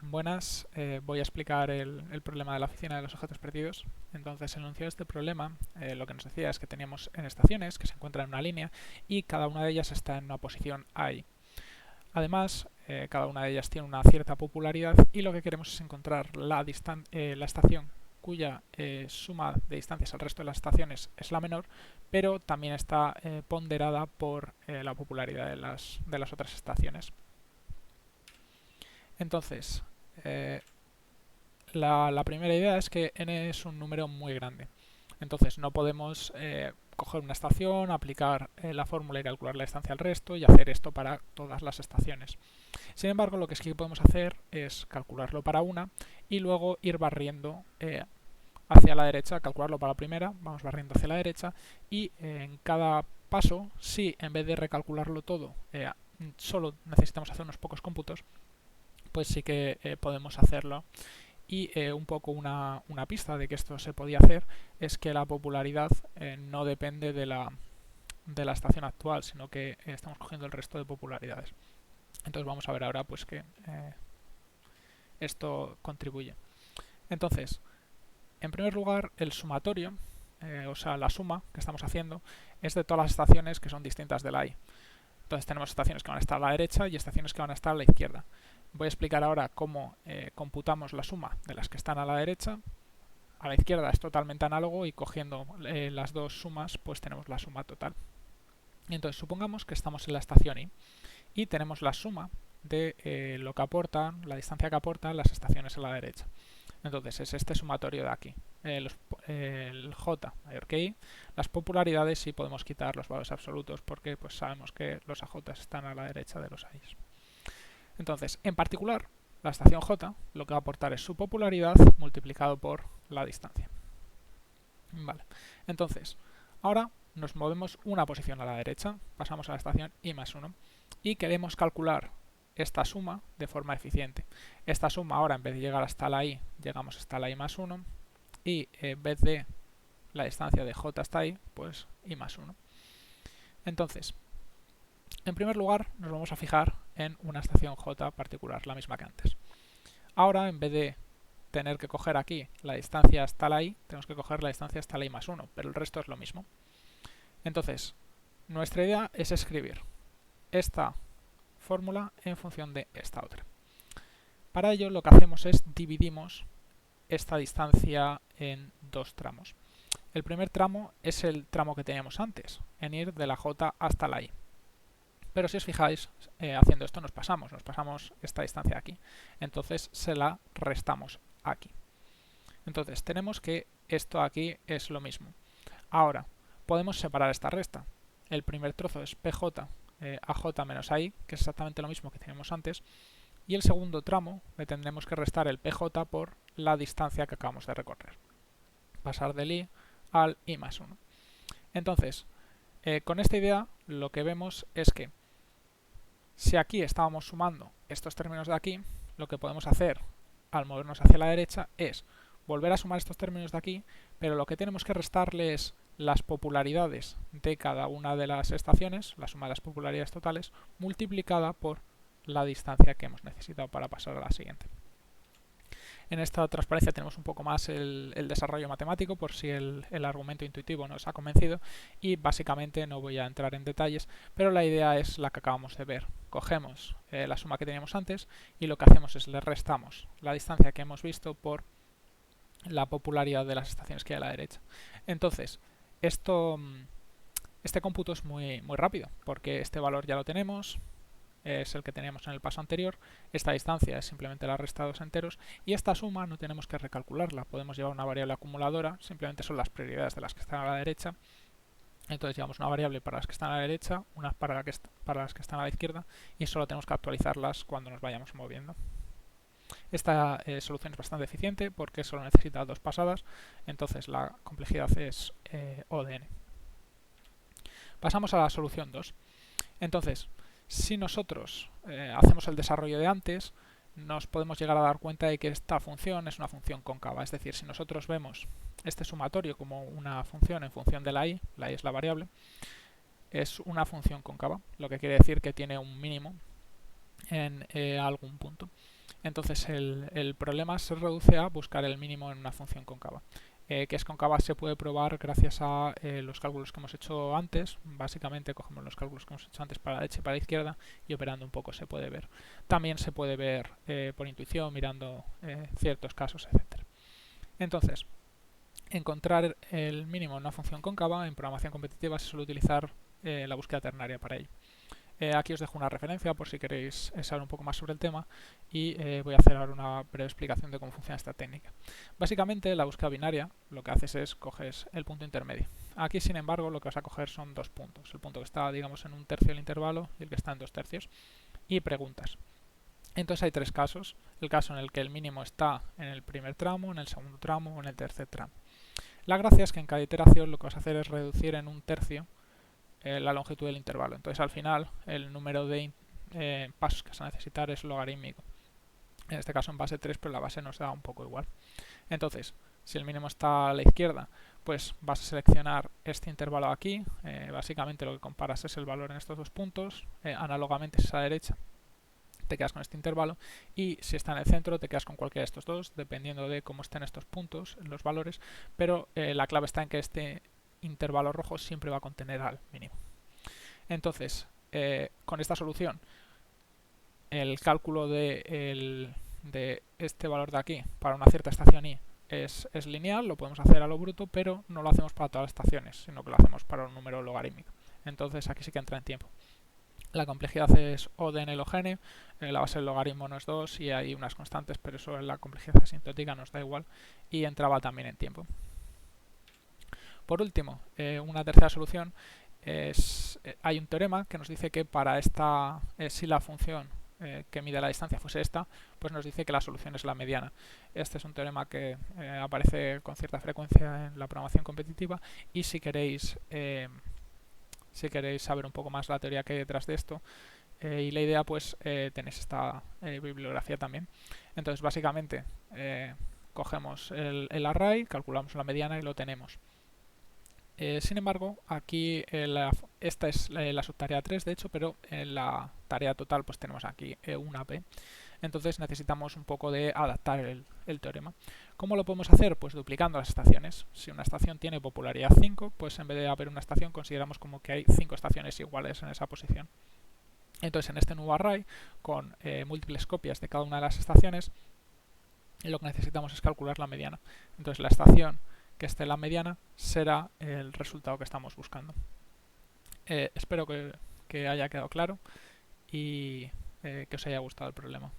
Buenas, voy a explicar el problema de la oficina de los objetos perdidos. Entonces, el enunciado de este problema lo que nos decía es que teníamos en estaciones que se encuentran en una línea y cada una de ellas está en una posición A y. Además, cada una de ellas tiene una cierta popularidad y lo que queremos es encontrar la estación cuya suma de distancias al resto de las estaciones es la menor, pero también está ponderada por la popularidad de las otras estaciones. Entonces, eh, la primera idea es que n es un número muy grande. Entonces no podemos coger una estación, aplicar la fórmula y calcular la distancia al resto y hacer esto para todas las estaciones. Sin embargo, lo que sí que podemos hacer es calcularlo para una y luego ir barriendo hacia la derecha, calcularlo para la primera, vamos barriendo hacia la derecha y en cada paso, si en vez de recalcularlo todo, solo necesitamos hacer unos pocos cómputos, pues sí que podemos hacerlo. Y un poco una pista de que esto se podía hacer es que la popularidad no depende de la estación actual, sino que estamos cogiendo el resto de popularidades. Entonces vamos a ver ahora pues que esto contribuye. Entonces, en primer lugar, el sumatorio, o sea, la suma que estamos haciendo, es de todas las estaciones que son distintas de la i. Entonces tenemos estaciones que van a estar a la derecha y estaciones que van a estar a la izquierda. Voy a explicar ahora cómo computamos la suma de las que están a la derecha. A la izquierda es totalmente análogo y cogiendo las dos sumas pues tenemos la suma total. Y entonces supongamos que estamos en la estación i y tenemos la suma de lo que aportan, la distancia que aportan las estaciones a la derecha. Entonces es este sumatorio de aquí. El j mayor que i. Las popularidades sí podemos quitar los valores absolutos porque pues sabemos que los aj están a la derecha de los a. Entonces, en particular, la estación j lo que va a aportar es su popularidad multiplicado por la distancia. Vale. Entonces, ahora nos movemos una posición a la derecha, pasamos a la estación i más 1 y queremos calcular esta suma de forma eficiente. Esta suma ahora, en vez de llegar hasta la i, llegamos hasta la i más 1 y en vez de la distancia de j hasta i, pues i más 1. Entonces, en primer lugar, nos vamos a fijar en una estación j particular, la misma que antes. Ahora, en vez de tener que coger aquí la distancia hasta la i, tenemos que coger la distancia hasta la i más 1, pero el resto es lo mismo. Entonces, nuestra idea es escribir esta fórmula en función de esta otra. Para ello, lo que hacemos es dividimos esta distancia en dos tramos. El primer tramo es el tramo que teníamos antes, en ir de la j hasta la i. Pero si os fijáis, haciendo esto nos pasamos esta distancia aquí. Entonces se la restamos aquí. Entonces tenemos que esto aquí es lo mismo. Ahora, podemos separar esta resta. El primer trozo es pj aj menos ai, que es exactamente lo mismo que teníamos antes. Y el segundo tramo le tendremos que restar el pj por la distancia que acabamos de recorrer. Pasar del i al i más 1. Entonces, con esta idea lo que vemos es que si aquí estábamos sumando estos términos de aquí, lo que podemos hacer al movernos hacia la derecha es volver a sumar estos términos de aquí, pero lo que tenemos que restarle es las popularidades de cada una de las estaciones, la suma de las popularidades totales, multiplicada por la distancia que hemos necesitado para pasar a la siguiente. En esta transparencia tenemos un poco más el desarrollo matemático por si el argumento intuitivo nos ha convencido y básicamente no voy a entrar en detalles, pero la idea es la que acabamos de ver. Cogemos la suma que teníamos antes y lo que hacemos es le restamos la distancia que hemos visto por la popularidad de las estaciones que hay a la derecha. Entonces, este cómputo es muy rápido porque este valor ya lo tenemos, es el que teníamos en el paso anterior, esta distancia es simplemente la resta de dos enteros y esta suma no tenemos que recalcularla, podemos llevar una variable acumuladora, simplemente son las prioridades de las que están a la derecha. Entonces llevamos una variable para las que están a la derecha, una para las que están a la izquierda y solo tenemos que actualizarlas cuando nos vayamos moviendo. Esta solución es bastante eficiente porque solo necesita dos pasadas, entonces la complejidad es O de n. Pasamos a la solución 2. Entonces, si nosotros hacemos el desarrollo de antes, nos podemos llegar a dar cuenta de que esta función es una función cóncava. Es decir, si nosotros vemos este sumatorio como una función en función de la i es la variable, es una función cóncava, lo que quiere decir que tiene un mínimo en algún punto. Entonces el problema se reduce a buscar el mínimo en una función cóncava. Que es cóncava se puede probar gracias a los cálculos que hemos hecho antes. Básicamente cogemos los cálculos que hemos hecho antes para la derecha y para la izquierda y operando un poco se puede ver. También se puede ver por intuición, mirando ciertos casos, etcétera. Entonces, encontrar el mínimo en una función cóncava en programación competitiva se suele utilizar la búsqueda ternaria para ello. Aquí os dejo una referencia por si queréis saber un poco más sobre el tema y voy a hacer ahora una breve explicación de cómo funciona esta técnica. Básicamente la búsqueda binaria lo que haces es coges el punto intermedio. Aquí sin embargo lo que vas a coger son dos puntos, el punto que está digamos en un tercio del intervalo y el que está en 2/3 y preguntas. Entonces hay tres casos, el caso en el que el mínimo está en el primer tramo, en el segundo tramo o en el tercer tramo. La gracia es que en cada iteración lo que vas a hacer es reducir en un tercio la longitud del intervalo. Entonces al final el número de pasos que vas a necesitar es logarítmico. En este caso en base 3, pero la base nos da un poco igual. Entonces, si el mínimo está a la izquierda, pues vas a seleccionar este intervalo aquí. Básicamente lo que comparas es el valor en estos dos puntos. Análogamente, si es a la derecha, te quedas con este intervalo. Y si está en el centro, te quedas con cualquiera de estos dos, dependiendo de cómo estén estos puntos, los valores. Pero la clave está en que este intervalo rojo siempre va a contener al mínimo. Entonces, con esta solución, el cálculo de este valor de aquí para una cierta estación i es lineal, lo podemos hacer a lo bruto, pero no lo hacemos para todas las estaciones, sino que lo hacemos para un número logarítmico. Entonces aquí sí que entra en tiempo. La complejidad es O de n log n, la base del logaritmo no es 2 y hay unas constantes, pero eso en la complejidad asintótica nos da igual y entraba también en tiempo. Por último, una tercera solución hay un teorema que nos dice que para esta, si la función que mide la distancia fuese esta, pues nos dice que la solución es la mediana. Este es un teorema que aparece con cierta frecuencia en la programación competitiva y si queréis saber un poco más la teoría que hay detrás de esto y la idea, pues tenéis esta bibliografía también. Entonces básicamente cogemos el array, calculamos la mediana y lo tenemos. Sin embargo, aquí esta es la subtarea 3, de hecho, pero en la tarea total pues tenemos aquí una P. Entonces necesitamos un poco de adaptar el teorema. ¿Cómo lo podemos hacer? Pues duplicando las estaciones. Si una estación tiene popularidad 5, pues en vez de haber una estación consideramos como que hay 5 estaciones iguales en esa posición. Entonces en este nuevo array, con múltiples copias de cada una de las estaciones, lo que necesitamos es calcular la mediana. Entonces la estación que esté en la mediana será el resultado que estamos buscando. Espero que haya quedado claro y que os haya gustado el problema.